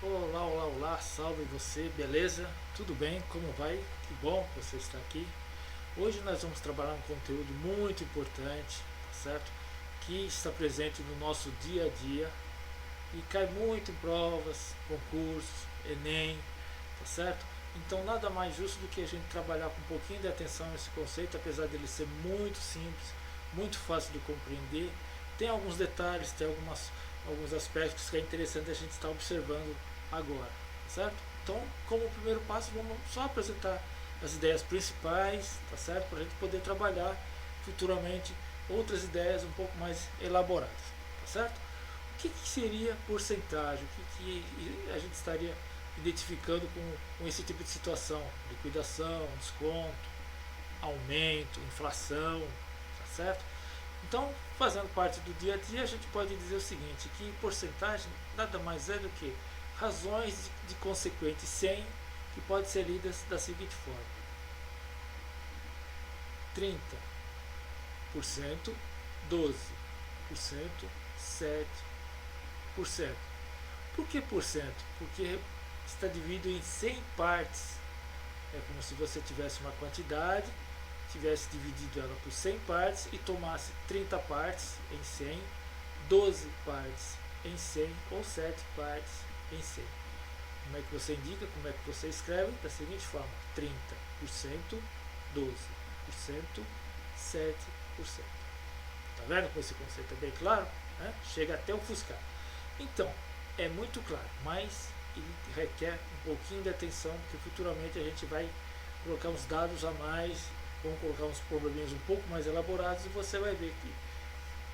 Olá, olá, olá, salve você, beleza? Tudo bem? Como vai? Que bom que você está aqui. Hoje nós vamos trabalhar um conteúdo muito importante, tá certo? Que está presente no nosso dia a dia e cai muito em provas, concursos, Enem, tá certo? Então nada mais justo do que a gente trabalhar com um pouquinho de atenção nesse conceito, apesar dele ser muito simples, muito fácil de compreender. Tem alguns detalhes, tem alguns aspectos que é interessante a gente estar observando agora, tá certo? Então, como primeiro passo, vamos só apresentar as ideias principais, tá certo? Para a gente poder trabalhar futuramente outras ideias um pouco mais elaboradas, tá certo? O que seria porcentagem? O que a gente estaria identificando com esse tipo de situação? Liquidação, desconto, aumento, inflação, tá certo? Então, fazendo parte do dia a dia, a gente pode dizer o seguinte, que porcentagem nada mais é do que razões de consequente 100 que podem ser lidas da seguinte forma: 30%, 12%, 7%. Por que por cento? Porque está dividido em 100 partes. É como se você tivesse uma quantidade, tivesse dividido ela por 100 partes e tomasse 30 partes em 100, 12 partes em 100 ou 7 partes em 100. Como é que você indica? Como é que você escreve? Da seguinte forma: 30%, 12%, 7%. Tá vendo como esse conceito é bem claro? Né? Chega até ofuscar. Então, é muito claro, mas ele requer um pouquinho de atenção, porque futuramente a gente vai colocar uns dados a mais, vamos colocar uns probleminhas um pouco mais elaborados e você vai ver que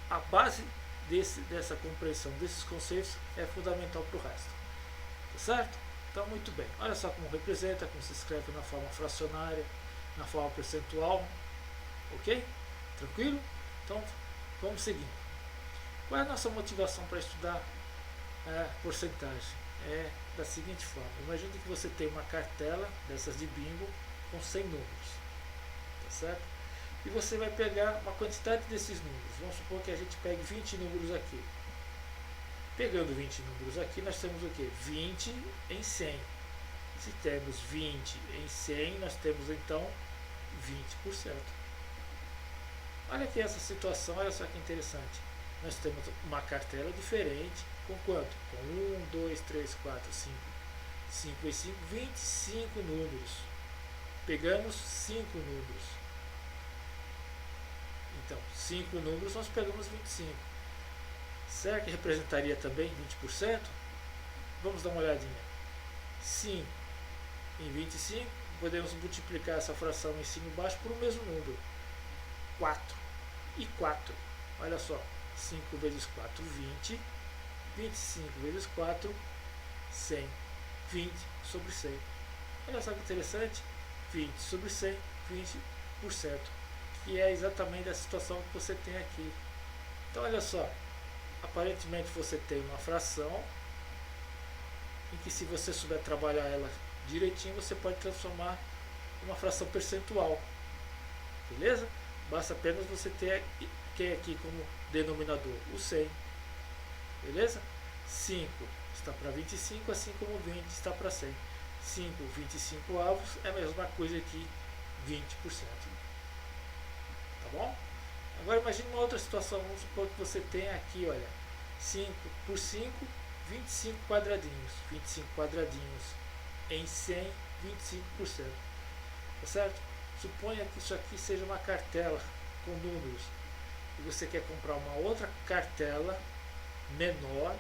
a base dessa compreensão desses conceitos é fundamental para o resto. Tá certo? Então, muito bem. Olha só como representa, como se escreve na forma fracionária, na forma percentual. Ok? Tranquilo? Então, vamos seguir. Qual é a nossa motivação para estudar porcentagem? É da seguinte forma: imagine que você tem uma cartela dessas de bingo com 100 números, tá certo? E você vai pegar uma quantidade desses números. Vamos supor que a gente pegue 20 números aqui. Pegando 20 números aqui, nós temos o que? 20 em 100. Se temos 20 em 100, nós temos então 20%. Olha aqui essa situação, olha só que interessante. Nós temos uma cartela diferente, com quanto? Com 1, 2, 3, 4, 5. 5 e 5, 25 números. Pegamos 5 números. Então, 5 números nós pegamos 25. Será que representaria também 20%? Vamos dar uma olhadinha. 5 em 25, podemos multiplicar essa fração em cima e embaixo por o mesmo número. 4 e 4. Olha só, 5 vezes 4, 20. 25 vezes 4, 100. 20 sobre 100. Olha só que interessante. 20 sobre 100, 20%. Que é exatamente a situação que você tem aqui. Então, olha só. Aparentemente você tem uma fração em que, se você souber trabalhar ela direitinho, você pode transformar em uma fração percentual. Beleza? Basta apenas você ter aqui como denominador o 100. Beleza? 5 está para 25, assim como 20 está para 100. 5, 25 avos é a mesma coisa que 20%. Tá bom? Agora imagine uma outra situação. Vamos supor que você tem aqui, olha, 5 por 5, 25 quadradinhos. 25 quadradinhos em 100, 25%. Tá certo? Suponha que isso aqui seja uma cartela com números e você quer comprar uma outra cartela menor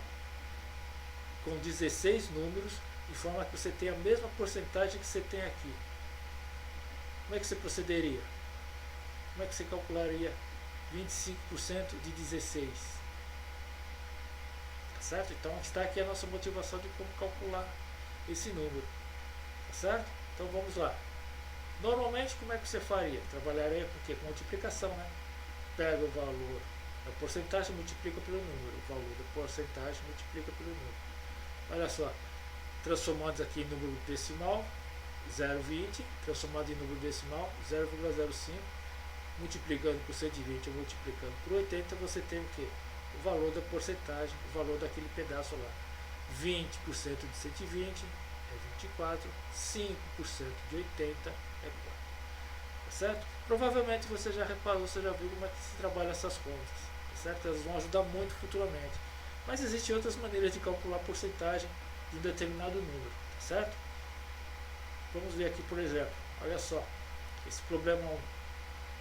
com 16 números, de forma que você tenha a mesma porcentagem que você tem aqui. Como é que você procederia? Como é que você calcularia 25% de 16? Tá certo? Então está aqui a nossa motivação de como calcular esse número. Tá certo? Então vamos lá. Normalmente, como é que você faria? Trabalharia com o quê? Com multiplicação, né? Pega o valor da porcentagem, multiplica pelo número. O valor da porcentagem multiplica pelo número. Olha só, transformando aqui em número decimal, 0,20, transformado em número decimal, 0,05, multiplicando por 120 ou multiplicando por 80, você tem o quê? O valor da porcentagem, o valor daquele pedaço lá. 20% de 120 é 24, 5% de 80 é 4. Tá certo? Provavelmente você já reparou, você já viu como é que se trabalha essas contas. Tá certo? Elas vão ajudar muito futuramente. Mas existem outras maneiras de calcular a porcentagem de um determinado número. Tá certo? Vamos ver aqui, por exemplo. Olha só. Esse problema 1.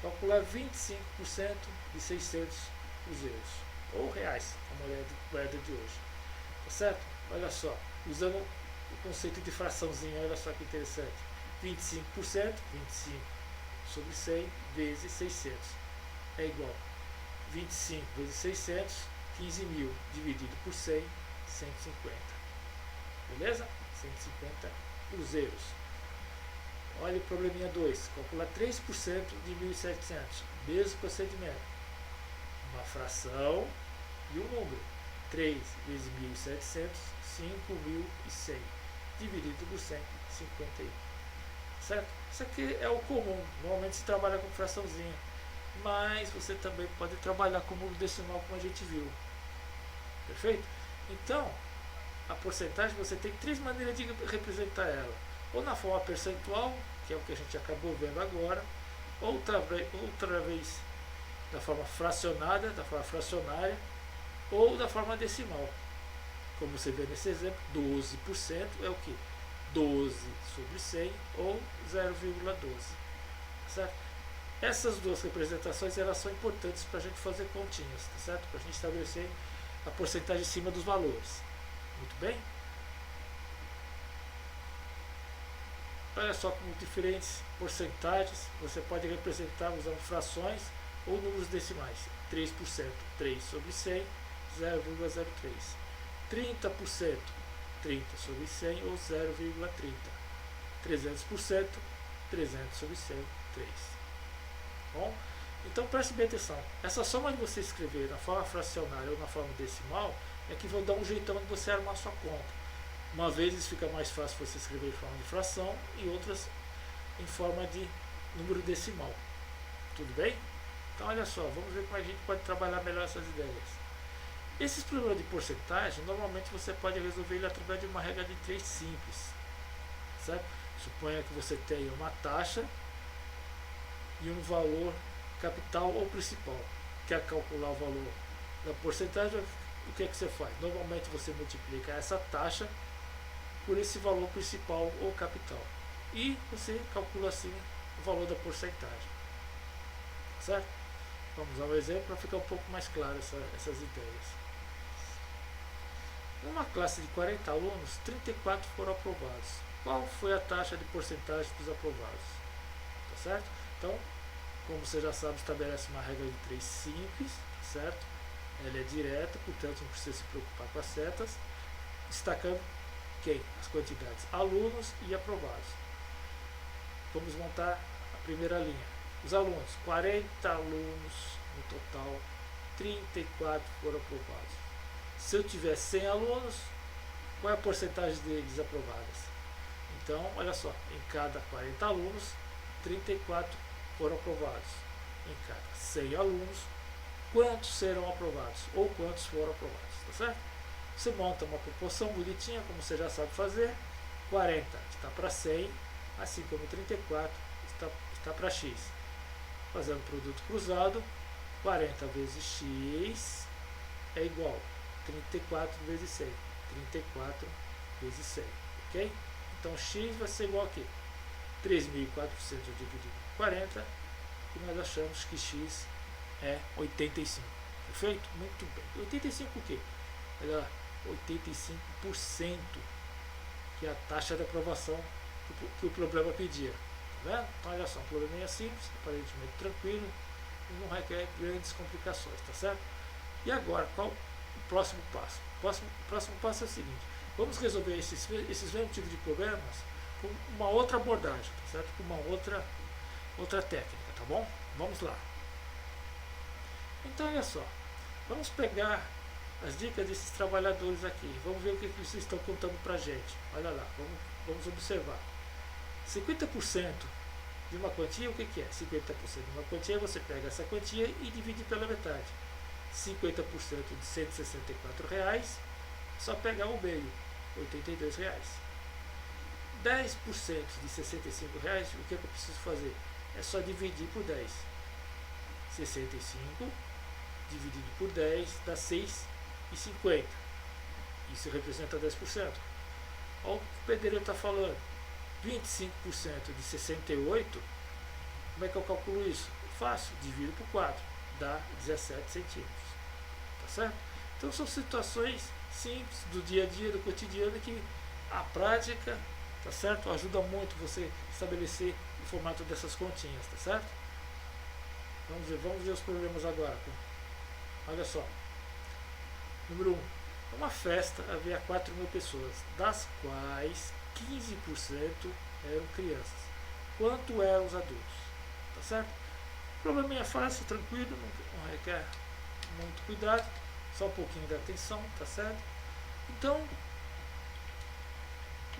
Calcular 25% de 600 cruzeiros. Ou reais, a moeda de hoje. Tá certo? Olha só. Usando o conceito de fraçãozinha, olha só que interessante. 25%, 25 sobre 100 vezes 600 é igual 25 vezes 600, 15.000 dividido por 100, 150. Beleza? 150 cruzeiros. Olha o probleminha 2. Calcular 3% de 1.700. Mesmo procedimento. Uma fração e um número. 3 vezes 1.700, 5.100. Dividido por 100, 51. Certo? Isso aqui é o comum. Normalmente se trabalha com fraçãozinha. Mas você também pode trabalhar com número decimal, como a gente viu. Perfeito? Então, a porcentagem você tem 3 maneiras de representar ela. Ou na forma percentual, que é o que a gente acabou vendo agora, outra vez da forma fracionada, da forma fracionária, ou da forma decimal. Como você vê nesse exemplo, 12% é o que? 12 sobre 100 ou 0,12. Certo? Essas duas representações elas são importantes para a gente fazer continhas, tá certo? Para a gente estabelecer a porcentagem em cima dos valores. Muito bem? Olha só como diferentes porcentagens você pode representar usando frações ou números decimais. 3%, 3 sobre 100, 0,03. 30%, 30 sobre 100 ou 0,30. 300%, 300 sobre 100, 3. Bom, então preste bem atenção. Essa soma de você escrever na forma fracionária ou na forma decimal é que vão dar um jeitão de você armar sua conta. Uma vez fica mais fácil você escrever em forma de fração e outras em forma de número decimal. Tudo bem? Então olha só, vamos ver como a gente pode trabalhar melhor essas ideias. Esses problemas de porcentagem, normalmente você pode resolver ele através de uma regra de 3 simples. Certo? Suponha que você tenha uma taxa e um valor capital ou principal. Quer calcular o valor da porcentagem, o que é que você faz? Normalmente você multiplica essa taxa por esse valor principal ou capital. E você calcula assim o valor da porcentagem. Certo? Vamos dar um exemplo para ficar um pouco mais claro essas ideias. Numa classe de 40 alunos, 34 foram aprovados. Qual foi a taxa de porcentagem dos aprovados? Tá certo? Então, como você já sabe, estabelece uma regra de 3 simples, certo? Ela é direta, portanto não precisa se preocupar com as setas. Destacando quem? As quantidades alunos e aprovados. Vamos montar a primeira linha. Os alunos, 40 alunos no total, 34 foram aprovados. Se eu tiver 100 alunos, qual é a porcentagem deles aprovadas? Então, olha só, em cada 40 alunos, 34 foram aprovados. Em cada 100 alunos, quantos serão aprovados? Ou quantos foram aprovados, tá certo? Você monta uma proporção bonitinha, como você já sabe fazer. 40 está para 100, assim como 34 está para x. Fazendo produto cruzado, 40 vezes x é igual a 34 vezes 100. 34 vezes 100, ok? Então x vai ser igual a quê? 3.400 dividido por 40, e nós achamos que x é 85. Perfeito? Muito bem. 85 o quê? Olha lá, 85%, que é a taxa de aprovação que o problema pedia. Tá vendo? Então olha só, um probleminha simples, aparentemente tranquilo, e não requer grandes complicações, tá certo? E agora, qual o próximo passo? O próximo passo é o seguinte: vamos resolver esses mesmos tipos de problemas com uma outra abordagem, tá certo? Com uma outra técnica, tá bom? Vamos lá. Então olha só, vamos pegar as dicas desses trabalhadores aqui, vamos ver o que eles estão contando pra gente. Olha lá, vamos observar. 50% de uma quantia, o que é? 50% de uma quantia, você pega essa quantia e divide pela metade. 50% de R$ 164 Só pegar o meio, R$82. 10% de R$65, o que eu preciso fazer? É só dividir por 10. 65 dividido por 10 dá 6,50. Isso representa 10%. Olha o que o pedreiro está falando. 25% de 68, como é que eu calculo isso? Fácil, divido por 4, dá 17 centímetros. Tá certo? Então são situações simples do dia a dia, do cotidiano, que a prática, tá certo, ajuda muito você estabelecer o formato dessas continhas, tá certo? Vamos ver os problemas agora. Olha só. Número 1. Uma festa havia 4.000 pessoas, das quais 15% eram crianças. Quanto eram os adultos? Tá certo? O probleminha é fácil, tranquilo, não requer muito cuidado, só um pouquinho de atenção, tá certo? Então,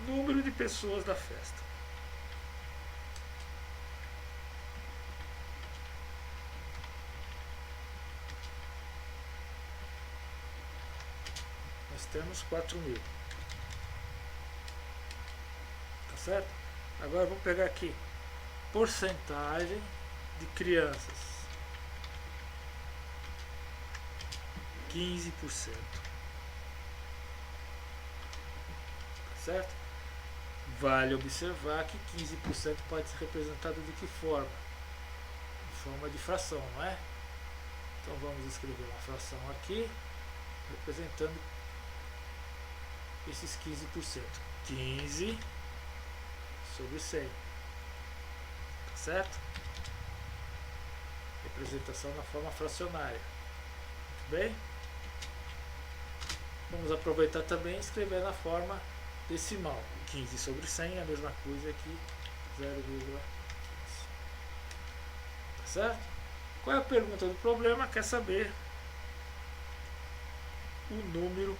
número de pessoas da festa. Nós temos 4.000. Tá certo? Agora eu vou pegar aqui porcentagem de crianças. 15%. Tá certo? Vale observar que 15% pode ser representado de que forma? Em forma de fração, não é? Então vamos escrever uma fração aqui, representando esses 15%. 15 sobre 100. Tá certo? Representação na forma fracionária. Muito bem? Vamos aproveitar também e escrever na forma decimal. 15 sobre 100 é a mesma coisa que 0,15. Tá certo? Qual é a pergunta do problema? Quer saber o número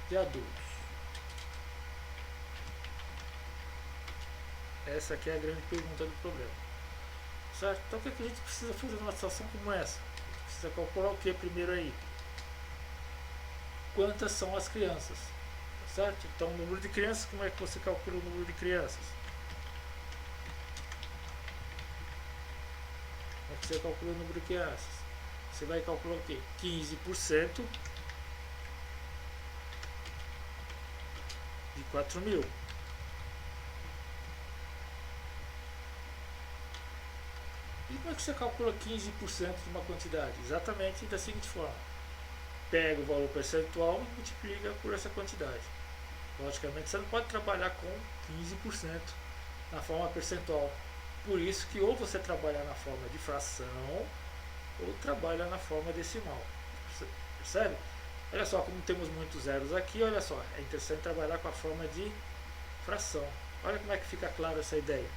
de adultos. Essa aqui é a grande pergunta do problema. Certo? Então o que a gente precisa fazer numa situação como essa? A gente precisa calcular o que primeiro aí? Quantas são as crianças? Tá certo? Então o número de crianças, como é que você calcula o número de crianças? Como é que você calcula o número de crianças? Você vai calcular o quê? 15% de 4.000. E como é que você calcula 15% de uma quantidade? Exatamente da seguinte forma. Pega o valor percentual e multiplica por essa quantidade. Logicamente você não pode trabalhar com 15% na forma percentual. Por isso que ou você trabalha na forma de fração ou trabalha na forma decimal. Percebe? Olha só, como temos muitos zeros aqui, olha só, é interessante trabalhar com a forma de fração. Olha como é que fica clara essa ideia.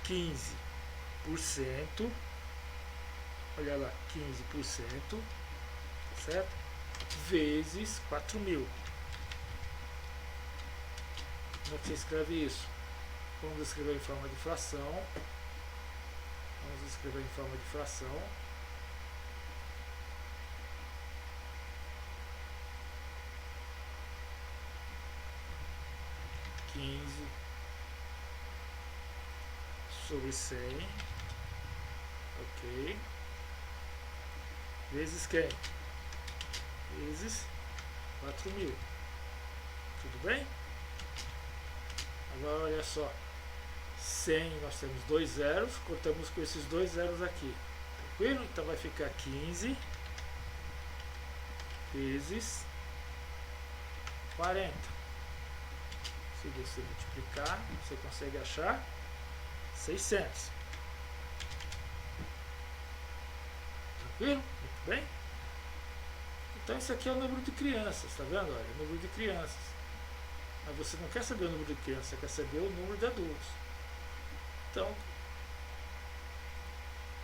15%, olha lá, 15%, certo? Vezes 4.000. Como é que você escreve isso? Vamos escrever em forma de fração. Vamos escrever em forma de fração. Sobre 100, ok, vezes quem? Vezes 4.000, tudo bem? Agora olha só, 100 nós temos dois zeros, cortamos com esses dois zeros aqui, tranquilo? Então vai ficar 15 vezes 40. Se você multiplicar, você consegue achar 600. Tranquilo? Muito bem? Então esse aqui é o número de crianças, tá vendo? Olha, o número de crianças. Mas você não quer saber o número de crianças, você quer saber o número de adultos. Então,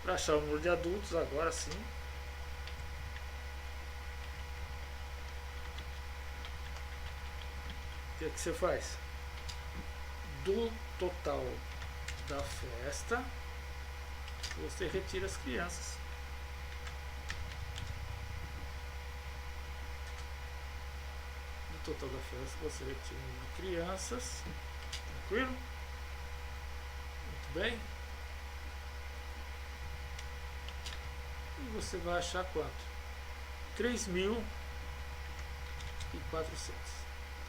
para achar o número de adultos, agora sim, o que é que você faz? Do total da festa, você retira as crianças. do total da festa, você retira de crianças. Tranquilo? Muito bem. E você vai achar quanto? 3.400.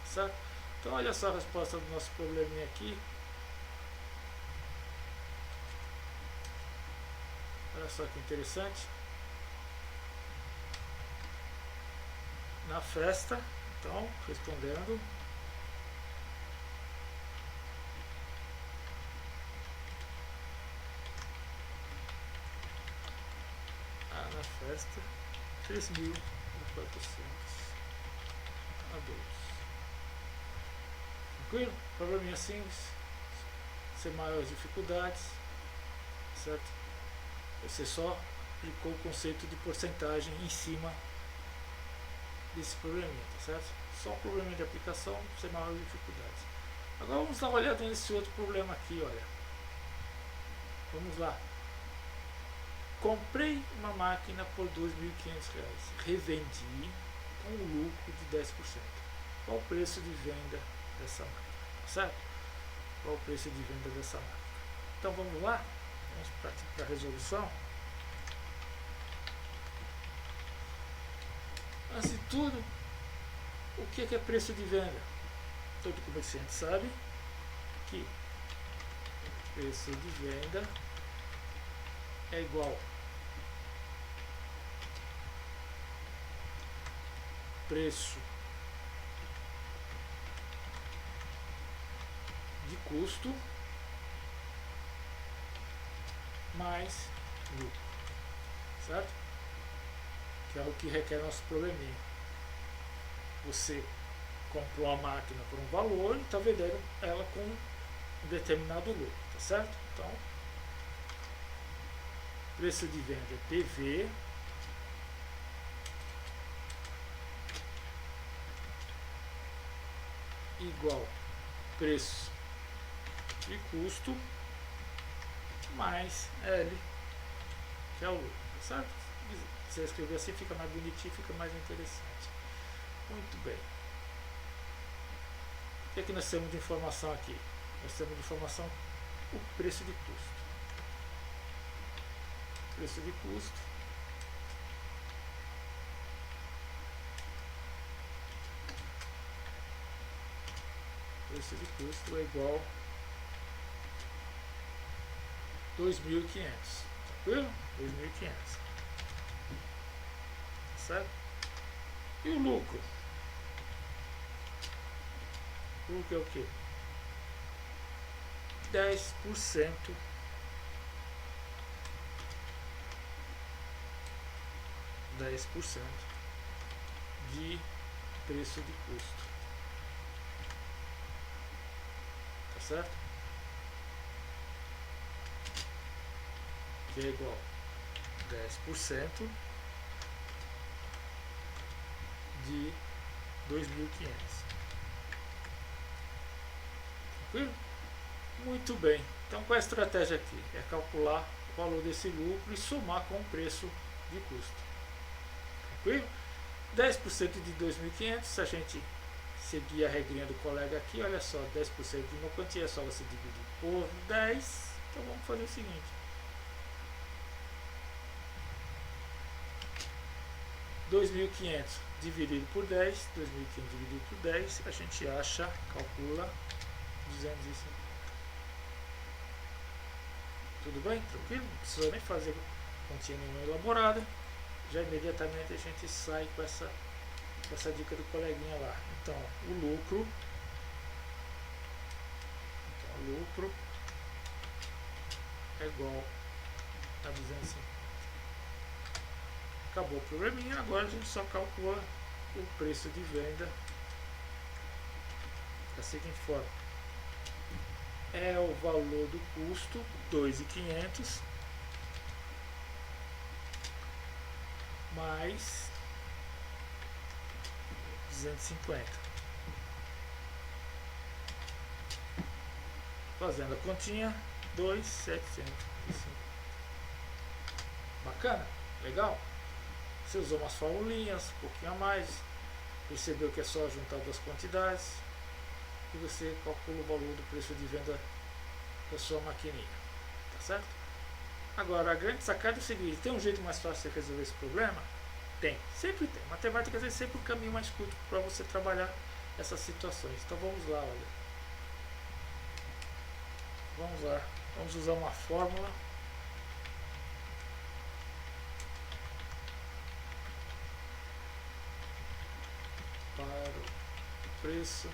Certo? Então olha só a resposta do nosso probleminha aqui. Olha só que interessante. Na festa, então, respondendo. Na festa, 3.400 adultos. Tranquilo? Probleminha simples, sem maiores dificuldades, certo? Você só aplicou o conceito de porcentagem em cima desse probleminha, tá certo? Só um probleminha de aplicação sem maiores dificuldades. Agora vamos dar uma olhada nesse outro problema aqui, olha. Vamos lá. Comprei uma máquina por R$2.500, revendi com um lucro de 10%. Qual o preço de venda dessa máquina? Certo? Qual o preço de venda dessa máquina? Então vamos lá, vamos para a resolução. Antes de tudo, o que é preço de venda? Todo comerciante sabe que preço de venda é igual preço de custo mais lucro, certo? Que é o que requer nosso probleminha. Você comprou a máquina por um valor e está vendendo ela com um determinado lucro, tá certo? Então, preço de venda é PV igual preço de custo mais L, que é o lucro, tá certo? Se você escrever assim fica mais bonitinho, fica mais interessante. Muito bem. O que nós temos de informação aqui? Nós temos de informação o preço de custo. Preço de custo é igual a 2.500. Tranquilo? 2.500. Certo? E o lucro? O lucro é o quê? 10% de preço de custo. Tá certo? Que é igual a 10% de 2.500. Tranquilo? Muito bem. Então qual é a estratégia aqui? É calcular o valor desse lucro e somar com o preço de custo. Tranquilo? 10% de 2.500, se a gente seguir a regrinha do colega aqui, olha só, 10% de uma quantia é só você dividir por 10. Então vamos fazer o seguinte. 2.500 dividido por 10, 2.500 dividido por 10, a gente acha, calcula 250. Tudo bem? Tranquilo? Não precisa nem fazer continha nenhuma elaborada. Já imediatamente a gente sai com essa dica do coleguinha lá. Então, o lucro é igual a 250. Acabou o probleminha, agora a gente só calcula o preço de venda da seguinte forma. É o valor do custo, 2.500, mais 250. Fazendo a continha, 2.750. Bacana? Legal? Você usou umas formulinhas, um pouquinho a mais, Percebeu que é só juntar duas quantidades e você calcula o valor do preço de venda da sua maquininha, tá certo? Agora, a grande sacada é o seguinte: tem um jeito mais fácil de resolver esse problema? Tem, sempre tem. Matemática é sempre o caminho mais curto para você trabalhar essas situações. Então vamos lá, olha. Vamos lá, vamos usar uma fórmula para o preço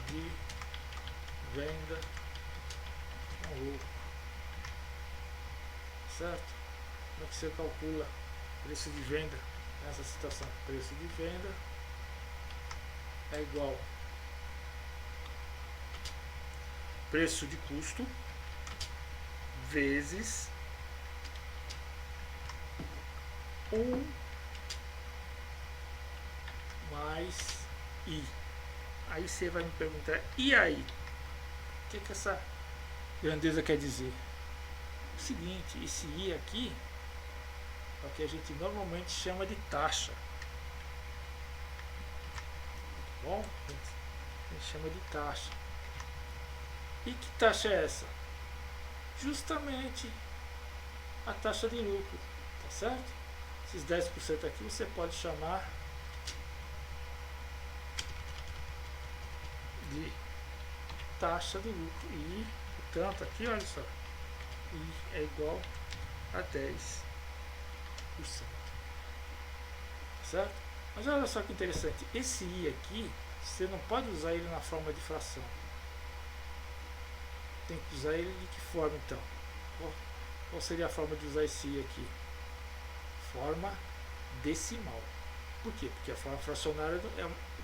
de venda com lucro, certo? Como é que você calcula preço de venda nessa situação? Preço de venda é igual preço de custo vezes 1 mais I. Aí você vai me perguntar, e aí? O que essa grandeza quer dizer? O seguinte, esse I aqui é o que a gente normalmente chama de taxa. Bom, a gente chama de taxa. E que taxa é essa? Justamente a taxa de lucro, tá certo? Esses 10% aqui você pode chamar de taxa de lucro. E, portanto, aqui, olha só, I é igual a 10%. Certo? Mas olha só que interessante, esse I aqui, você não pode usar ele na forma de fração. Tem que usar ele de que forma então? Qual seria a forma de usar esse I aqui? Forma decimal. Por quê? Porque a forma fracionária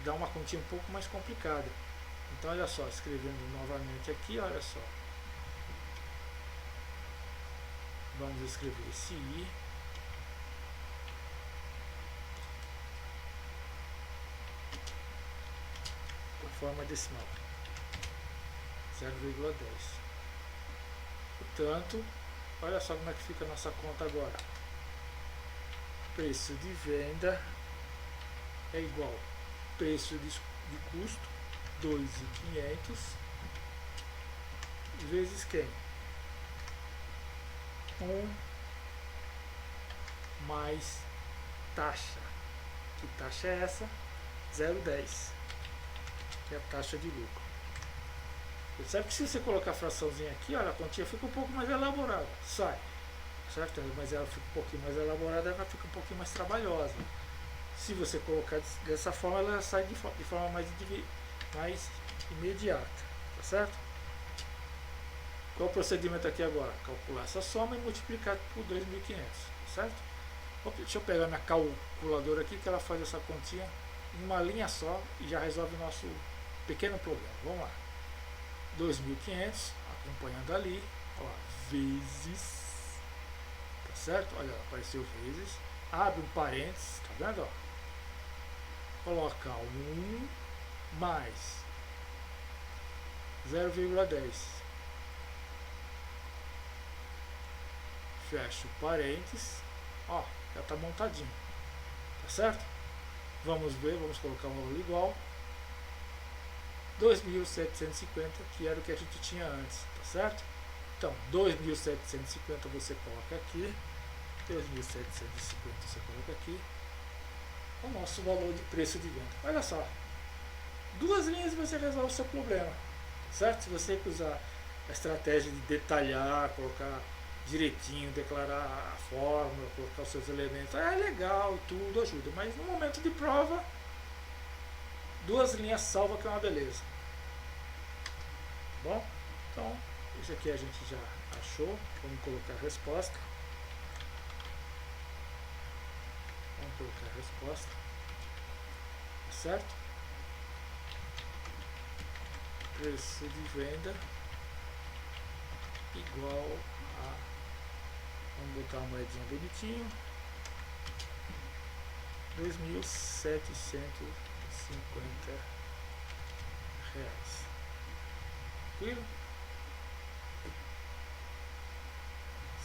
dá uma continha um pouco mais complicada. Então olha só, escrevendo novamente aqui, olha só. Vamos escrever esse I com forma decimal. 0,10. Portanto, olha só como é que fica a nossa conta agora. Preço de venda é igual preço de custo, 2.500, vezes quem? 1 mais taxa. Que taxa é essa? 0,10, que é a taxa de lucro. Percebe que se você colocar a fraçãozinha aqui, olha, a continha fica um pouco mais elaborada, sai, certo? Mas ela fica um pouquinho mais elaborada, ela fica um pouquinho mais trabalhosa. Se você colocar dessa forma, ela sai de forma mais imediata, tá certo? Qual o procedimento aqui agora? Calcular essa soma e multiplicar por 2.500, tá certo? Deixa eu pegar minha calculadora aqui, que ela faz essa continha em uma linha só e já resolve o nosso pequeno problema. Vamos lá. 2.500, acompanhando ali, ó, vezes, tá certo? Olha, apareceu vezes, abre um parênteses, tá vendo? Ó? Coloca 1 mais 0,10, fecha o parênteses, ó, já tá montadinho, tá certo? Vamos ver, vamos colocar um valor igual. 2.750, que era o que a gente tinha antes, tá certo? Então, 2.750 você coloca aqui, 2.750 você coloca aqui, o nosso valor de preço de venda. Olha só, 2 linhas você resolve o seu problema, certo? Se você usar a estratégia de detalhar, colocar direitinho, declarar a fórmula, colocar os seus elementos, é legal e tudo, ajuda, mas no momento de prova, 2 linhas salva, que é uma beleza. Bom, então isso aqui a gente já achou. Vamos colocar a resposta. Vamos colocar a resposta, certo? Preço de venda igual a, vamos botar uma moedinha bonitinho, 2.750 reais. Tranquilo?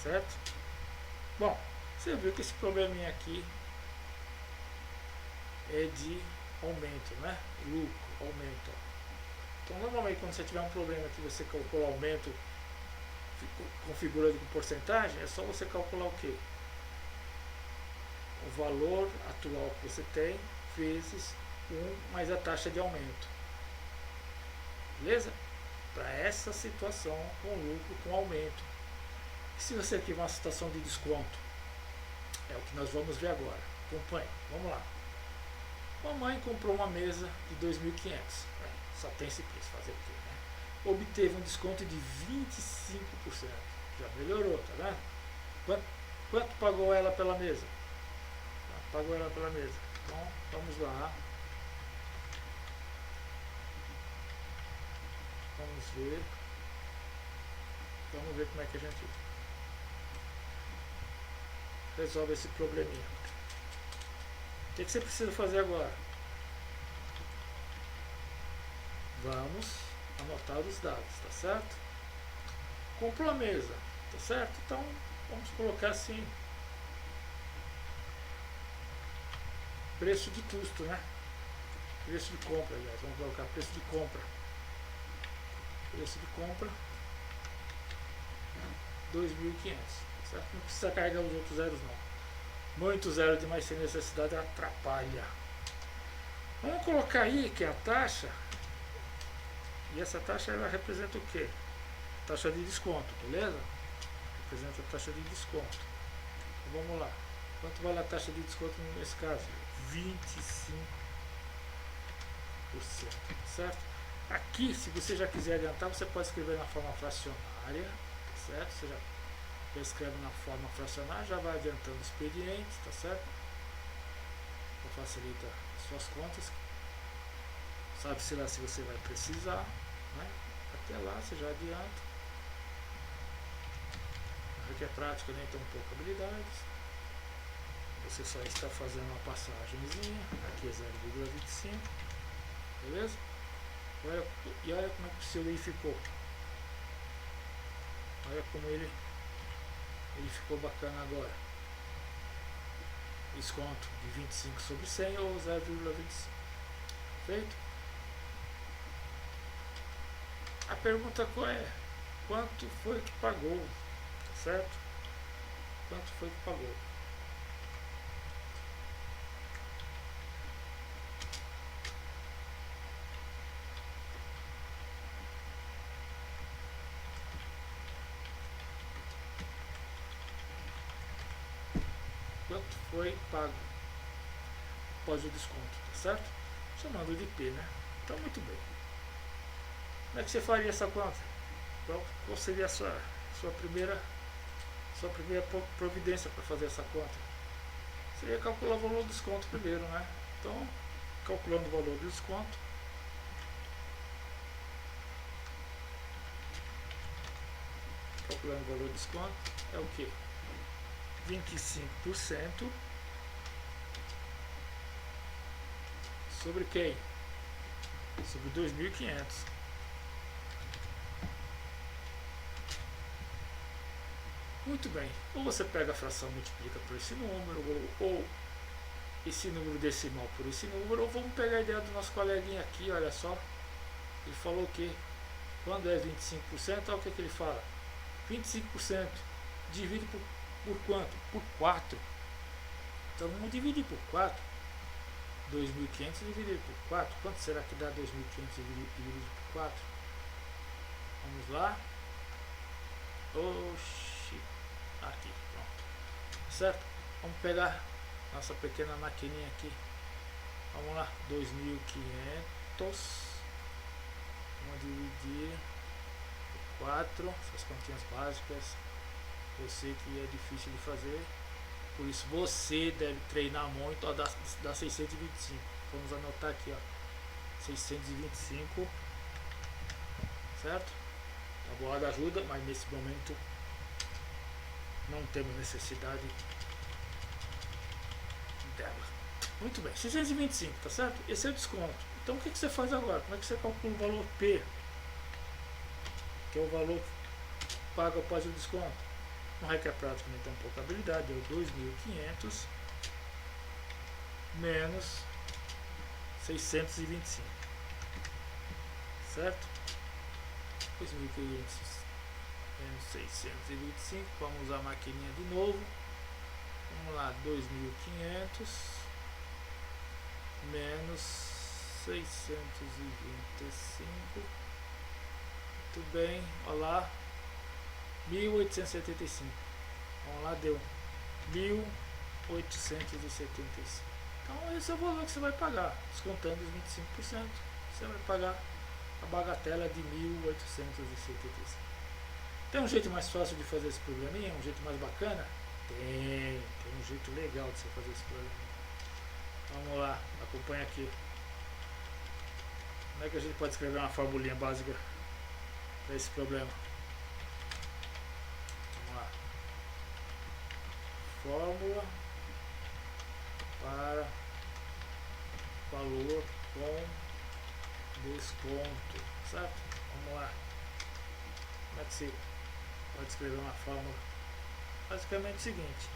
Certo? Bom, você viu que esse probleminha aqui é de aumento, né? Lucro, aumento. Então normalmente quando você tiver um problema que você calcula aumento, configura com porcentagem, é só você calcular o quê? O valor atual que você tem vezes 1 mais a taxa de aumento. Beleza? Para essa situação com lucro, com aumento. E se você tiver uma situação de desconto? É o que nós vamos ver agora. Acompanhe. Vamos lá. Mamãe comprou uma mesa de 2.500. Só tem esse preço, fazer o quê, né? Obteve um desconto de 25%. Já melhorou, tá vendo? Quanto pagou ela pela mesa? Pagou ela pela mesa. Então, vamos lá. Vamos ver. Vamos ver como é que a gente resolve esse probleminha. O que você precisa fazer agora? Vamos anotar os dados, tá certo? Comprou a mesa, tá certo? Então, vamos colocar assim. Preço de custo, né? Preço de compra, aliás. Vamos colocar preço de compra. Preço de compra 2.500, certo? Não precisa carregar os outros zeros não. Muito zero demais sem necessidade atrapalha. Vamos colocar aí que é a taxa. E essa taxa ela representa o quê? Taxa de desconto, beleza? Representa a taxa de desconto. Então, vamos lá. Quanto vale a taxa de desconto nesse caso? 25%, certo? Aqui, se você já quiser adiantar, você pode escrever na forma fracionária, certo? Você já escreve na forma fracionária, já vai adiantando o expediente, tá certo? Então facilita suas contas. Sabe-se lá se você vai precisar, né? Até lá você já adianta. Aqui é prática, nem tão pouca habilidades. Você só está fazendo uma passagemzinha, aqui é 0,25, beleza? E olha como é que o seu aí ficou. Olha como ele ficou bacana agora. Desconto de 25 sobre 100 ou 0,25. Feito? A pergunta qual é? Quanto foi que pagou? Tá certo? Quanto foi que pagou? Quanto foi pago após o desconto, tá certo? Chamando de P, né? Então, muito bem. Como é que você faria essa conta? Qual seria a sua primeira providência para fazer essa conta? Você ia calcular o valor do desconto primeiro, né? Então, calculando o valor do desconto, é o que? 25% sobre quem? Sobre 2.500. Muito bem. Ou você pega a fração e multiplica por esse número, ou esse número decimal por esse número, ou vamos pegar a ideia do nosso coleguinha aqui, olha só. Ele falou que quando é 25%, olha o que ele fala. 25% divide por quanto? Por 4. Então vamos dividir por 4. 2.500 dividido por 4. Quanto será que dá 2.500 dividido por 4? Vamos lá. Oxi. Aqui, pronto. Certo? Vamos pegar nossa pequena maquininha aqui. Vamos lá. 2.500. Vamos dividir por 4. Essas continhas básicas. Eu sei que é difícil de fazer. Por isso você deve treinar muito. Ó, dá 625. Vamos anotar aqui, ó. 625. Certo? Tá boa da ajuda, mas nesse momento não temos necessidade dela. Muito bem, 625, tá certo? Esse é o desconto. Então o que você faz agora? Como é que você calcula o valor P? Que é o valor pago após o desconto. Não requer praticamente tão pouca habilidade, é o 2.500 menos 625, certo? 2.500 menos 625, vamos usar a maquininha de novo. Vamos lá, 2.500 menos 625, muito bem, olha lá, 1.875, vamos lá, deu 1.875. Então esse é o valor que você vai pagar, descontando os 25%, você vai pagar a bagatela de 1.875. Tem um jeito mais fácil de fazer esse programinha, um jeito mais bacana? Tem um jeito legal de você fazer esse programinha. Vamos lá, acompanha aqui. Como é que a gente pode escrever uma formulinha básica para esse problema? Vamos lá. Fórmula para valor com desconto, certo? Vamos lá. Como é que você pode escrever uma fórmula? Basicamente o seguinte: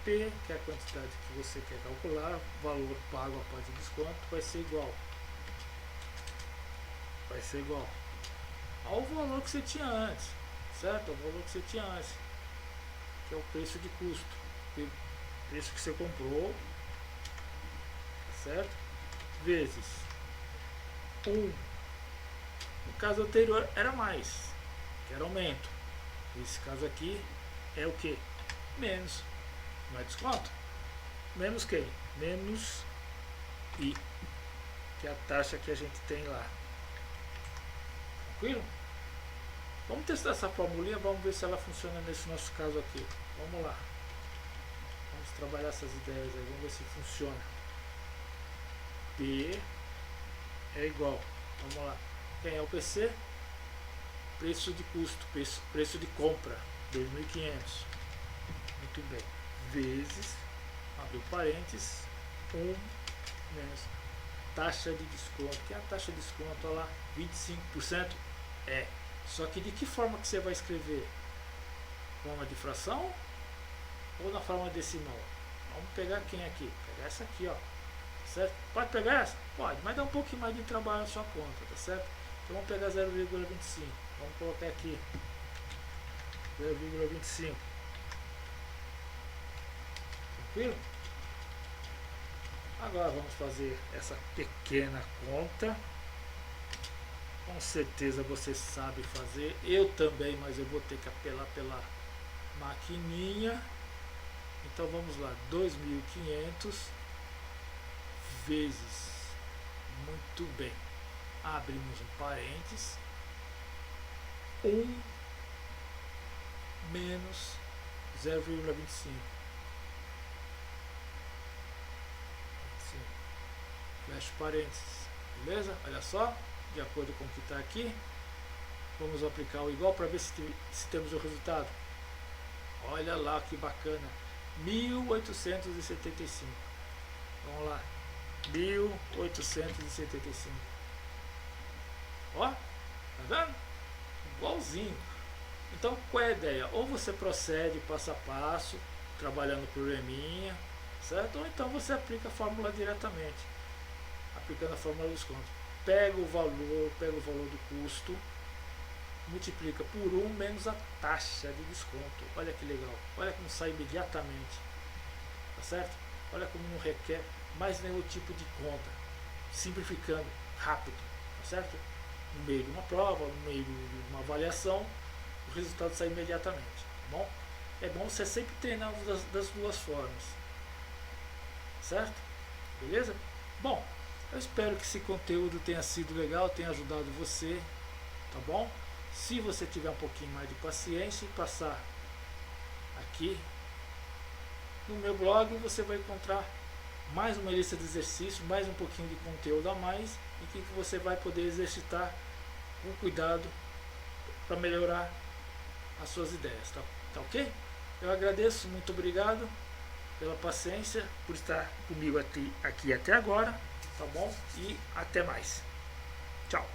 P, que é a quantidade que você quer calcular, valor pago após o desconto, vai ser igual ao valor que você tinha antes, certo? O valor que você tinha antes, que é o preço de custo, o preço que você comprou, certo? Vezes 1. No caso anterior era mais, que era aumento. Nesse caso aqui é o que? Menos. Não é desconto? Menos quem? Menos I, que é a taxa que a gente tem lá. Tranquilo? Vamos testar essa formulinha, vamos ver se ela funciona nesse nosso caso aqui. Vamos lá. Vamos trabalhar essas ideias aí, vamos ver se funciona. P é igual, vamos lá. Quem é o PC? Preço de custo, preço de compra, 2.500. Muito bem. Vezes, abriu parênteses, 1 menos taxa de desconto. Que é a taxa de desconto? Olha lá, 25%. É. Só que de que forma que você vai escrever? Forma de fração ou na forma decimal? Vamos pegar quem aqui? Pegar essa aqui, ó. Certo? Pode pegar essa? Pode, mas dá um pouquinho mais de trabalho na sua conta, tá certo? Então vamos pegar 0,25. Vamos colocar aqui 0,25. Tranquilo? Agora vamos fazer essa pequena conta. Com certeza você sabe fazer, eu também, mas eu vou ter que apelar pela maquininha. Então vamos lá, 2.500 vezes, muito bem, abrimos um parênteses, 1 menos 0,25. Fecha parênteses, beleza? Olha só, de acordo com o que está aqui, vamos aplicar o igual para ver se temos o resultado. Olha lá que bacana, 1.875. Vamos lá, 1.875. Ó, tá vendo? Igualzinho. Então qual é a ideia? Ou você procede passo a passo, trabalhando o programinha, certo? Ou então você aplica a fórmula diretamente, aplicando a fórmula do desconto. Pega o valor do custo, multiplica por 1 menos a taxa de desconto. Olha que legal, olha como sai imediatamente, tá certo? Olha como não requer mais nenhum tipo de conta, simplificando, rápido, tá certo? No meio de uma prova, no meio de uma avaliação, o resultado sai imediatamente, tá bom? É bom você sempre treinar das duas formas, certo? Beleza? Bom, eu espero que esse conteúdo tenha sido legal, tenha ajudado você, tá bom? Se você tiver um pouquinho mais de paciência e passar aqui no meu blog, você vai encontrar mais uma lista de exercícios, mais um pouquinho de conteúdo a mais, e que você vai poder exercitar com cuidado para melhorar as suas ideias, tá ok? Eu agradeço, muito obrigado pela paciência, por estar comigo aqui até agora, tá bom? E até mais. Tchau.